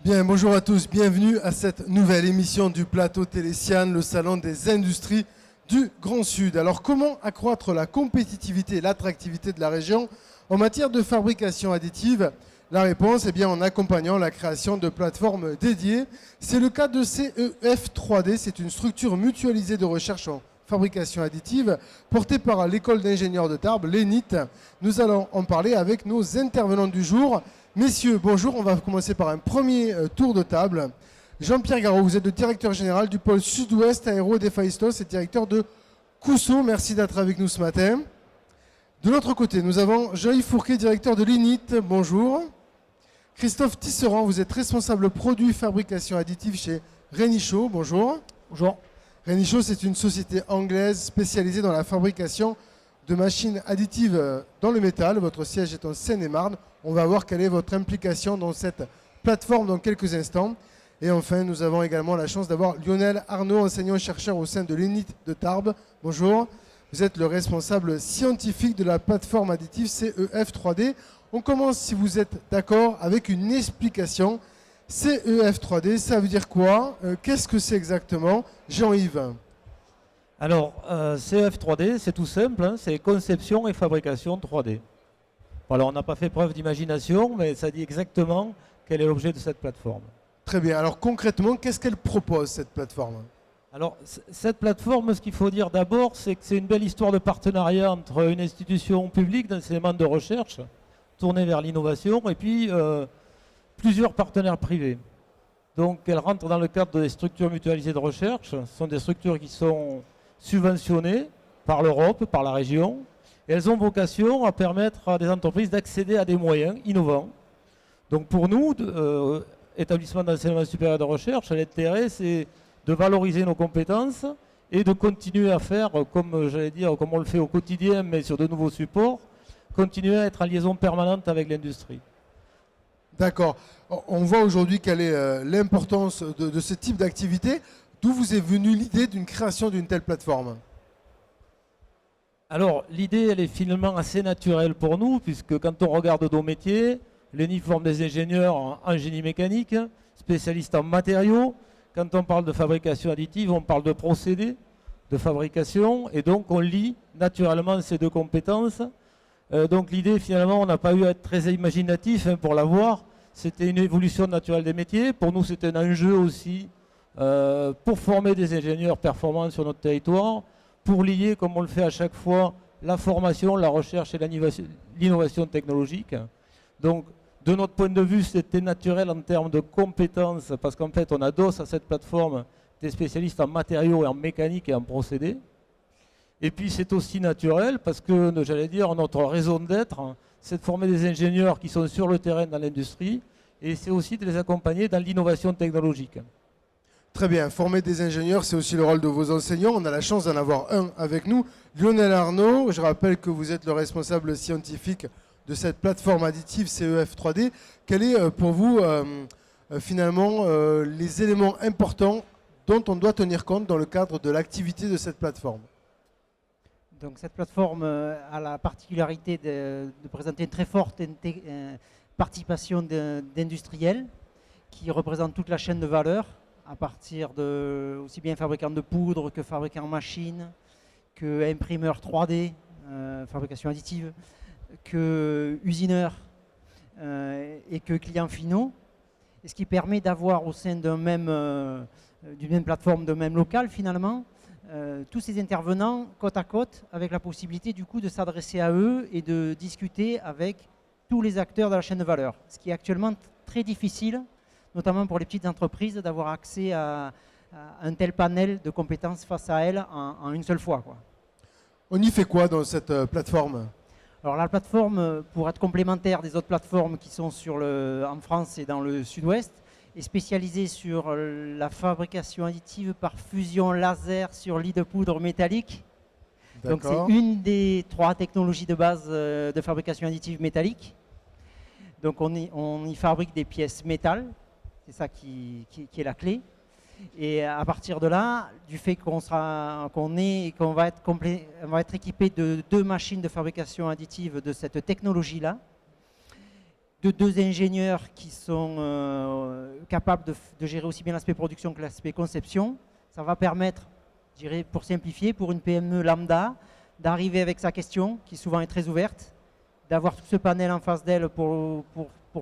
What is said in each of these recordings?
Bien, bonjour à tous, bienvenue à cette nouvelle émission du plateau Télésiane, le salon des industries du Grand Sud. Alors, comment accroître la compétitivité et l'attractivité de la région en matière de fabrication additive? La réponse, eh bien, en accompagnant la création de plateformes dédiées. C'est le cas de CEF3D, c'est une structure mutualisée de recherche en fabrication additive portée par l'école d'ingénieurs de Tarbes, l'ENIT. Nous allons en parler avec nos intervenants du jour. Messieurs, bonjour, on va commencer par un premier tour de table. Jean-Pierre Garot, vous êtes le directeur général du pôle sud-ouest aéro d'Héphaïstos et directeur de Cousseau. Merci d'être avec nous ce matin. De l'autre côté, nous avons Jean-Yves Fourquet, directeur de l'INIT. Bonjour. Christophe Tisserand, vous êtes responsable produit fabrication additive chez Renichaux. Bonjour. Bonjour. Renichaux, c'est une société anglaise spécialisée dans la fabrication de machines additives dans le métal. Votre siège est en Seine-et-Marne. On va voir quelle est votre implication dans cette plateforme dans quelques instants. Et enfin, nous avons également la chance d'avoir Lionel Arnaud, enseignant-chercheur au sein de l'ENIT de Tarbes. Bonjour. Vous êtes le responsable scientifique de la plateforme additive CEF3D. On commence, si vous êtes d'accord, avec une explication. CEF3D, ça veut dire quoi? Qu'est-ce que c'est exactement? Jean-Yves. Alors, CEF3D, c'est tout simple, hein, c'est conception et fabrication 3D. Voilà, on n'a pas fait preuve d'imagination, mais ça dit exactement quel est l'objet de cette plateforme. Très bien. Alors concrètement, qu'est-ce qu'elle propose, cette plateforme? Alors, cette plateforme, ce qu'il faut dire d'abord, c'est que c'est une belle histoire de partenariat entre une institution publique d'enseignement de recherche, tournée vers l'innovation, et puis plusieurs partenaires privés. Donc, elle rentre dans le cadre des structures mutualisées de recherche. Ce sont des structures qui sont subventionnées par l'Europe, par la région. Et elles ont vocation à permettre à des entreprises d'accéder à des moyens innovants. Donc, pour nous, établissement d'enseignement supérieur de recherche, l'intérêt, c'est de valoriser nos compétences et de continuer à faire, comme j'allais dire, comme on le fait au quotidien, mais sur de nouveaux supports, continuer à être en liaison permanente avec l'industrie. D'accord. On voit aujourd'hui quelle est l'importance de ce type d'activité. D'où vous est venue l'idée d'une création d'une telle plateforme? Alors, l'idée, elle est finalement assez naturelle pour nous, puisque quand on regarde nos métiers, l'ENIT forme des ingénieurs en génie mécanique, spécialistes en matériaux. Quand on parle de fabrication additive, on parle de procédés de fabrication, et donc on lie naturellement ces deux compétences. Donc l'idée, finalement, on n'a pas eu à être très imaginatif pour l'avoir. C'était une évolution naturelle des métiers. Pour nous, c'était un enjeu aussi pour former des ingénieurs performants sur notre territoire, pour lier, comme on le fait à chaque fois, la formation, la recherche et l'innovation technologique. Donc, de notre point de vue, c'était naturel en termes de compétences, parce qu'en fait, on adosse à cette plateforme des spécialistes en matériaux et en mécanique et en procédés. Et puis, c'est aussi naturel parce que, j'allais dire, notre raison d'être, c'est de former des ingénieurs qui sont sur le terrain dans l'industrie, et c'est aussi de les accompagner dans l'innovation technologique. Très bien. Former des ingénieurs, c'est aussi le rôle de vos enseignants. On a la chance d'en avoir un avec nous. Lionel Arnaud, je rappelle que vous êtes le responsable scientifique de cette plateforme additive CEF3D. Quels est pour vous finalement les éléments importants dont on doit tenir compte dans le cadre de l'activité de cette plateforme? Donc cette plateforme a la particularité de présenter une très forte participation d'industriels qui représentent toute la chaîne de valeur, à partir de aussi bien fabricants de poudre que fabricants en machines, que imprimeurs 3D, fabrication additive, que usineurs et que clients finaux. Et ce qui permet d'avoir au sein d'une même plateforme, d'un même local finalement, tous ces intervenants côte à côte avec la possibilité du coup de s'adresser à eux et de discuter avec tous les acteurs de la chaîne de valeur. Ce qui est actuellement très difficile, notamment pour les petites entreprises, d'avoir accès à un tel panel de compétences face à elles en une seule fois, quoi. On y fait quoi dans cette plateforme? Alors la plateforme, pour être complémentaire des autres plateformes qui sont en France et dans le sud-ouest, est spécialisée sur la fabrication additive par fusion laser sur lit de poudre métallique. Donc c'est une des 3 technologies de base de fabrication additive métallique. Donc on y fabrique des pièces métal, c'est ça qui est la clé. Et à partir de là, du fait qu'on va être équipé de 2 machines de fabrication additive de cette technologie-là, de 2 ingénieurs qui sont capables de gérer aussi bien l'aspect production que l'aspect conception. Ça va permettre, je dirais, pour simplifier, pour une PME lambda, d'arriver avec sa question, qui souvent est très ouverte, d'avoir tout ce panel en face d'elle pour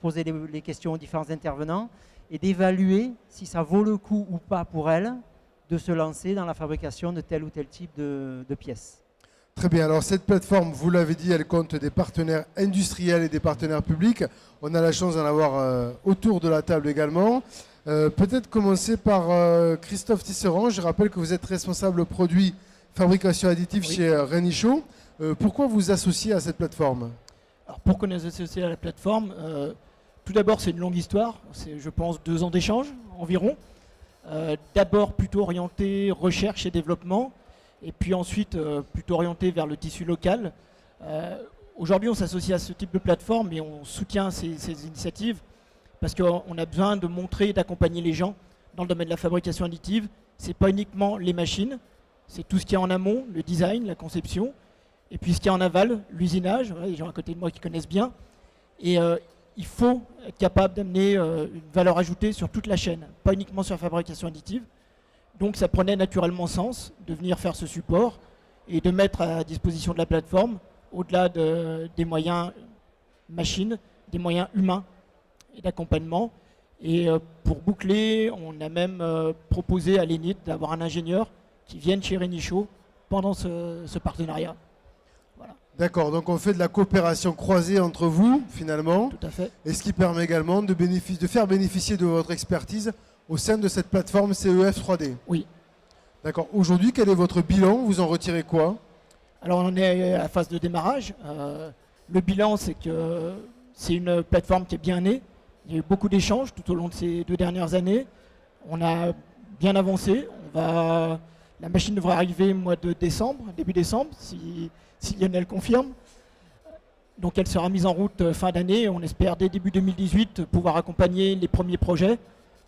poser les questions aux différents intervenants et d'évaluer si ça vaut le coup ou pas pour elle de se lancer dans la fabrication de tel ou tel type de pièces. Très bien, alors cette plateforme, vous l'avez dit, elle compte des partenaires industriels et des partenaires publics. On a la chance d'en avoir autour de la table également. Peut-être commencer par Christophe Tisserand. Je rappelle que vous êtes responsable produit fabrication additive chez Renichaux. Pourquoi vous associez à cette plateforme? Alors pourquoi nous associer à la plateforme? Tout d'abord, c'est une longue histoire. C'est, je pense, 2 ans d'échange environ. D'abord plutôt orienté recherche et développement. Et puis ensuite plutôt orienté vers le tissu local. Aujourd'hui, on s'associe à ce type de plateforme et on soutient ces initiatives parce qu'on a besoin de montrer et d'accompagner les gens dans le domaine de la fabrication additive. Ce n'est pas uniquement les machines, c'est tout ce qui est en amont, le design, la conception, et puis ce qui est en aval, l'usinage, les gens à côté de moi qui connaissent bien. Et il faut être capable d'amener une valeur ajoutée sur toute la chaîne, pas uniquement sur la fabrication additive. Donc ça prenait naturellement sens de venir faire ce support et de mettre à disposition de la plateforme, au-delà des moyens machines, des moyens humains et d'accompagnement. Et pour boucler, on a même proposé à l'ENIT d'avoir un ingénieur qui vienne chez Renichaux pendant ce partenariat. Voilà. D'accord, donc on fait de la coopération croisée entre vous, finalement. Tout à fait. Et ce qui permet également de faire bénéficier de votre expertise au sein de cette plateforme CEF 3D. Oui. D'accord. Aujourd'hui, quel est votre bilan? Vous en retirez quoi? Alors on est à la phase de démarrage. Le bilan, c'est que c'est une plateforme qui est bien née. Il y a eu beaucoup d'échanges tout au long de ces 2 dernières années. On a bien avancé. La machine devrait arriver au mois de décembre, début décembre, si Lionel confirme. Donc elle sera mise en route fin d'année. On espère dès début 2018 pouvoir accompagner les premiers projets,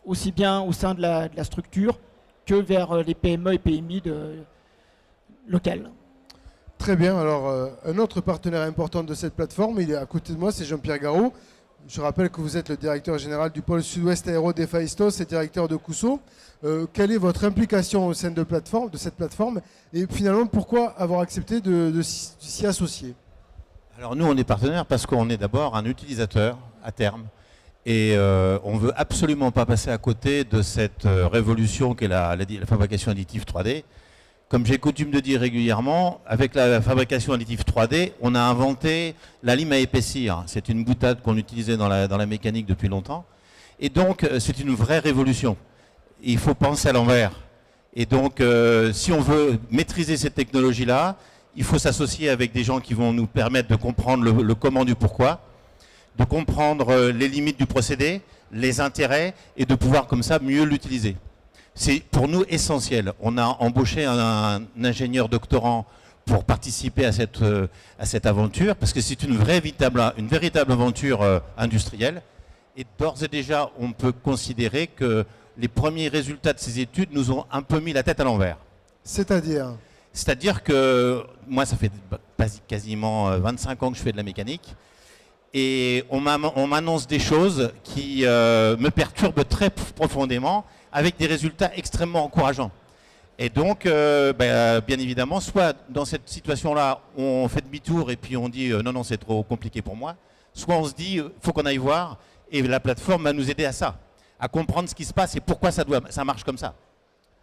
aussi bien au sein de la structure que vers les PME et PMI locales. Très bien. Alors, un autre partenaire important de cette plateforme, il est à côté de moi, c'est Jean-Pierre Garot. Je rappelle que vous êtes le directeur général du pôle Sud-Ouest Aéro d'Héphaïstos et directeur de Cousseau. Quelle est votre implication au sein de cette plateforme et finalement, pourquoi avoir accepté de s'y associer? Alors nous, on est partenaire parce qu'on est d'abord un utilisateur à terme. Et on ne veut absolument pas passer à côté de cette révolution qu'est la fabrication additive 3D. Comme j'ai coutume de dire régulièrement, avec la fabrication additive 3D, on a inventé la lime à épaissir. C'est une boutade qu'on utilisait dans la mécanique depuis longtemps. Et donc, c'est une vraie révolution. Il faut penser à l'envers. Et donc, si on veut maîtriser cette technologie-là, il faut s'associer avec des gens qui vont nous permettre de comprendre le comment du pourquoi, de comprendre les limites du procédé, les intérêts, et de pouvoir comme ça mieux l'utiliser. C'est pour nous essentiel. On a embauché un ingénieur doctorant pour participer à cette aventure, parce que c'est une véritable aventure industrielle. Et d'ores et déjà, on peut considérer que les premiers résultats de ces études nous ont un peu mis la tête à l'envers. C'est-à-dire que moi, ça fait quasiment 25 ans que je fais de la mécanique. Et on m'annonce des choses qui me perturbent très profondément, avec des résultats extrêmement encourageants. Et donc, bien évidemment, soit dans cette situation-là, on fait demi-tour et puis on dit non, c'est trop compliqué pour moi, soit on se dit, il faut qu'on aille voir, et la plateforme va nous aider à ça, à comprendre ce qui se passe et pourquoi ça marche comme ça.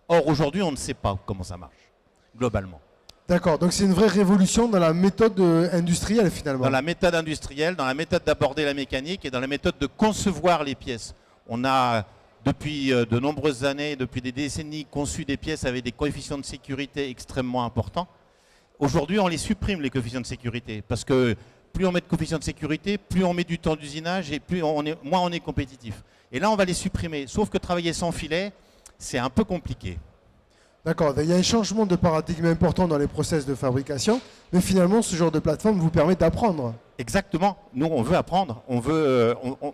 Or, aujourd'hui, on ne sait pas comment ça marche, globalement. D'accord, donc c'est une vraie révolution dans la méthode industrielle, finalement. Dans la méthode industrielle, dans la méthode d'aborder la mécanique et dans la méthode de concevoir les pièces. On a, depuis de nombreuses années, depuis des décennies, conçu des pièces avec des coefficients de sécurité extrêmement importants. Aujourd'hui, on les supprime, les coefficients de sécurité, parce que plus on met de coefficients de sécurité, plus on met du temps d'usinage et moins on est compétitif. Et là, on va les supprimer. Sauf que travailler sans filet, c'est un peu compliqué. D'accord, il y a un changement de paradigme important dans les process de fabrication, mais finalement, ce genre de plateforme vous permet d'apprendre. Exactement. Nous, on veut apprendre.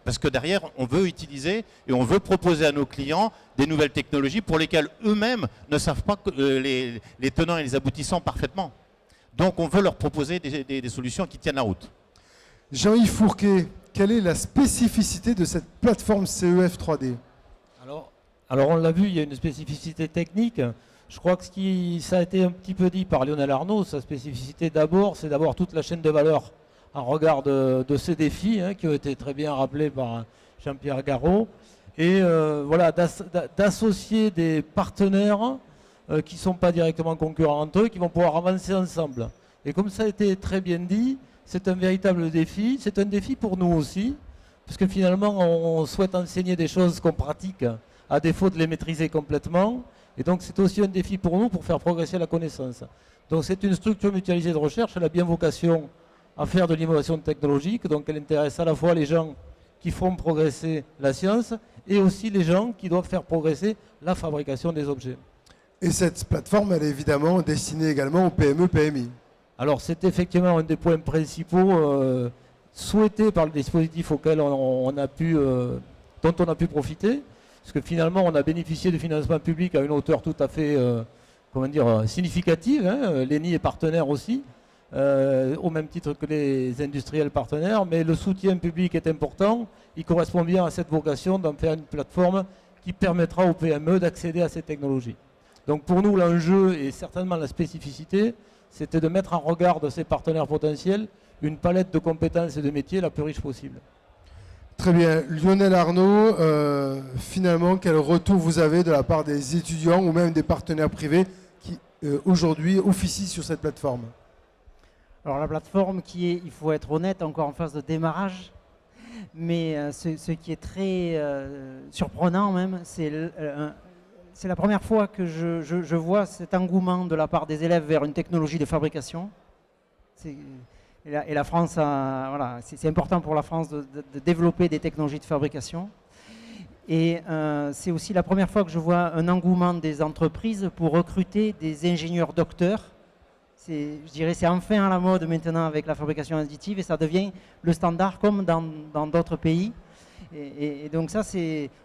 Parce que derrière, on veut utiliser et on veut proposer à nos clients des nouvelles technologies pour lesquelles eux-mêmes ne savent pas les tenants et les aboutissants parfaitement. Donc, on veut leur proposer des solutions qui tiennent la route. Jean-Yves Fourquet, quelle est la spécificité de cette plateforme CEF 3D? Alors on l'a vu, il y a une spécificité technique. Je crois que ça a été un petit peu dit par Lionel Arnaud, sa spécificité d'abord, c'est d'avoir toute la chaîne de valeur en regard de ces défis qui ont été très bien rappelés par Jean-Pierre Garot. Et voilà, d'associer des partenaires qui ne sont pas directement concurrents entre eux, qui vont pouvoir avancer ensemble. Et comme ça a été très bien dit, c'est un véritable défi. C'est un défi pour nous aussi, parce que finalement, on souhaite enseigner des choses qu'on pratique à défaut de les maîtriser complètement. Et donc, c'est aussi un défi pour nous pour faire progresser la connaissance. Donc, c'est une structure mutualisée de recherche. Elle a bien vocation à faire de l'innovation technologique. Donc, elle intéresse à la fois les gens qui font progresser la science et aussi les gens qui doivent faire progresser la fabrication des objets. Et cette plateforme, elle est évidemment destinée également aux PME, PMI. Alors, c'est effectivement un des points principaux souhaités par le dispositif auquel dont on a pu profiter. Parce que finalement, on a bénéficié de financement public à une hauteur tout à fait significative. L'ENI est partenaire aussi, au même titre que les industriels partenaires. Mais le soutien public est important. Il correspond bien à cette vocation d'en faire une plateforme qui permettra aux PME d'accéder à ces technologies. Donc pour nous, l'enjeu et certainement la spécificité, c'était de mettre en regard de ces partenaires potentiels une palette de compétences et de métiers la plus riche possible. Très bien. Lionel Arnaud, finalement, quel retour vous avez de la part des étudiants ou même des partenaires privés qui aujourd'hui officient sur cette plateforme? Alors la plateforme qui est, il faut être honnête, encore en phase de démarrage, mais ce qui est très surprenant même, c'est la première fois que je vois cet engouement de la part des élèves vers une technologie de fabrication. Et la France, voilà, c'est important pour la France de développer des technologies de fabrication. Et c'est aussi la première fois que je vois un engouement des entreprises pour recruter des ingénieurs docteurs. Je dirais c'est enfin à la mode maintenant avec la fabrication additive et ça devient le standard comme dans d'autres pays. Et donc ça,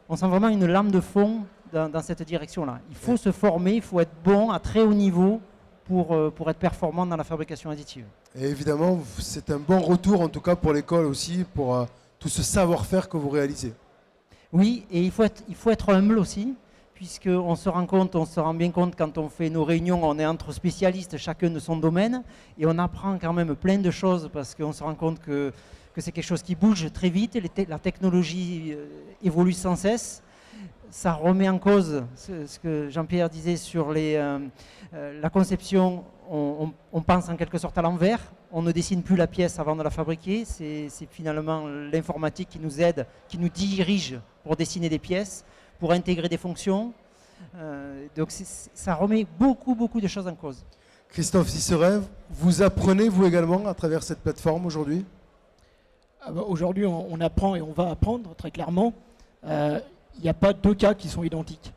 on sent vraiment une lame de fond dans cette direction-là. Il faut se former, il faut être bon à très haut niveau pour être performant dans la fabrication additive. Et évidemment, c'est un bon retour en tout cas pour l'école aussi, pour tout ce savoir-faire que vous réalisez. Oui, et il faut être humble aussi, puisqu'on se rend bien compte quand on fait nos réunions, on est entre spécialistes, chacun de son domaine, et on apprend quand même plein de choses parce qu'on se rend compte que c'est quelque chose qui bouge très vite, la technologie évolue sans cesse. Ça remet en cause ce que Jean-Pierre disait sur la conception. On pense en quelque sorte à l'envers. On ne dessine plus la pièce avant de la fabriquer. C'est finalement l'informatique qui nous aide, qui nous dirige pour dessiner des pièces, pour intégrer des fonctions. Donc ça remet beaucoup de choses en cause. Christophe Tisserève, vous apprenez vous également à travers cette plateforme aujourd'hui? Aujourd'hui, on apprend et on va apprendre très clairement. Il n'y a pas deux cas qui sont identiques.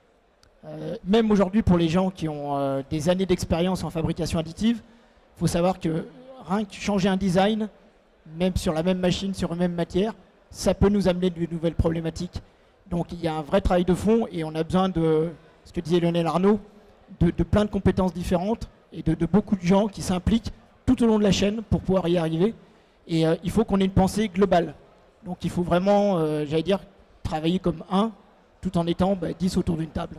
Même aujourd'hui, pour les gens qui ont des années d'expérience en fabrication additive, il faut savoir que rien que changer un design, même sur la même machine, sur la même matière, ça peut nous amener de nouvelles problématiques. Donc il y a un vrai travail de fond et on a besoin de, ce que disait Lionel Arnaud, de plein de compétences différentes et de beaucoup de gens qui s'impliquent tout au long de la chaîne pour pouvoir y arriver. Et il faut qu'on ait une pensée globale. Donc il faut vraiment, j'allais dire, travailler comme un, tout en étant 10 autour d'une table.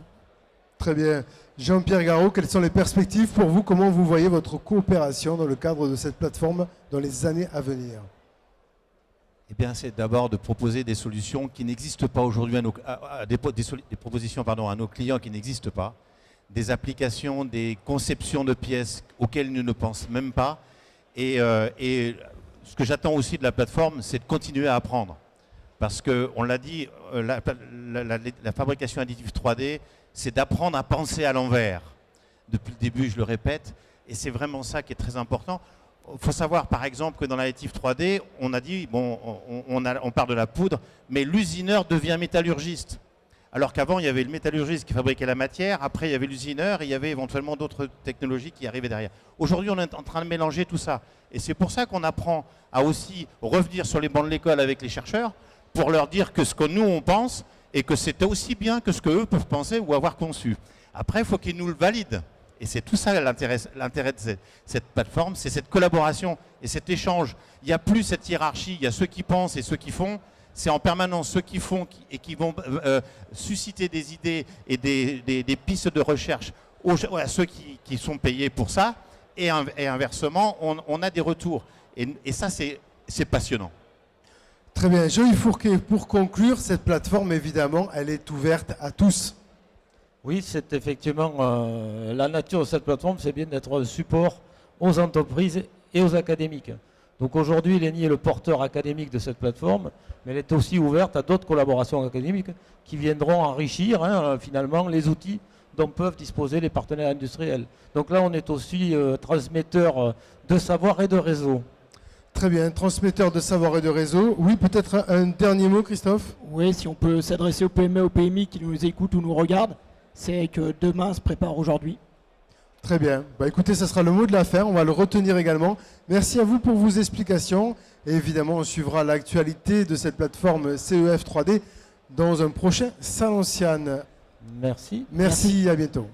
Très bien. Jean-Pierre Garot, quelles sont les perspectives pour vous? Comment vous voyez votre coopération dans le cadre de cette plateforme dans les années à venir? Eh bien, c'est d'abord de proposer des solutions qui n'existent pas aujourd'hui, des propositions à nos clients qui n'existent pas, des applications, des conceptions de pièces auxquelles nous ne pensons même pas. Et ce que j'attends aussi de la plateforme, c'est de continuer à apprendre. Parce qu'on l'a dit, la fabrication additive 3D, c'est d'apprendre à penser à l'envers. Depuis le début, je le répète, et c'est vraiment ça qui est très important. Il faut savoir, par exemple, que dans l'additive 3D, on a dit, bon, on parle de la poudre, mais l'usineur devient métallurgiste. Alors qu'avant, il y avait le métallurgiste qui fabriquait la matière, après il y avait l'usineur, et il y avait éventuellement d'autres technologies qui arrivaient derrière. Aujourd'hui, on est en train de mélanger tout ça. Et c'est pour ça qu'on apprend à aussi revenir sur les bancs de l'école avec les chercheurs, pour leur dire que ce que nous, on pense, et que c'est aussi bien que ce qu'eux peuvent penser ou avoir conçu. Après, il faut qu'ils nous le valident. Et c'est tout ça l'intérêt de cette plateforme, c'est cette collaboration et cet échange. Il n'y a plus cette hiérarchie, il y a ceux qui pensent et ceux qui font. C'est en permanence ceux qui font et qui vont susciter des idées et des pistes de recherche à ceux qui sont payés pour ça. Et inversement, on a des retours. Et ça, c'est passionnant. Très bien. Jean-Yves Fourquet, pour conclure, cette plateforme, évidemment, elle est ouverte à tous. Oui, c'est effectivement la nature de cette plateforme, c'est bien d'être un support aux entreprises et aux académiques. Donc aujourd'hui, l'ENI est le porteur académique de cette plateforme, mais elle est aussi ouverte à d'autres collaborations académiques qui viendront enrichir finalement les outils dont peuvent disposer les partenaires industriels. Donc là, on est aussi transmetteur de savoir et de réseau. Très bien, transmetteur de savoir et de réseau. Oui, peut-être un dernier mot, Christophe? Oui, si on peut s'adresser aux PME, aux PMI qui nous écoutent ou nous regardent, c'est que demain se prépare aujourd'hui. Très bien. Bah, écoutez, ça sera le mot de la fin. On va le retenir également. Merci à vous pour vos explications. Et évidemment, on suivra l'actualité de cette plateforme CEF 3D dans un prochain Salon Sian. Merci. Merci, à bientôt.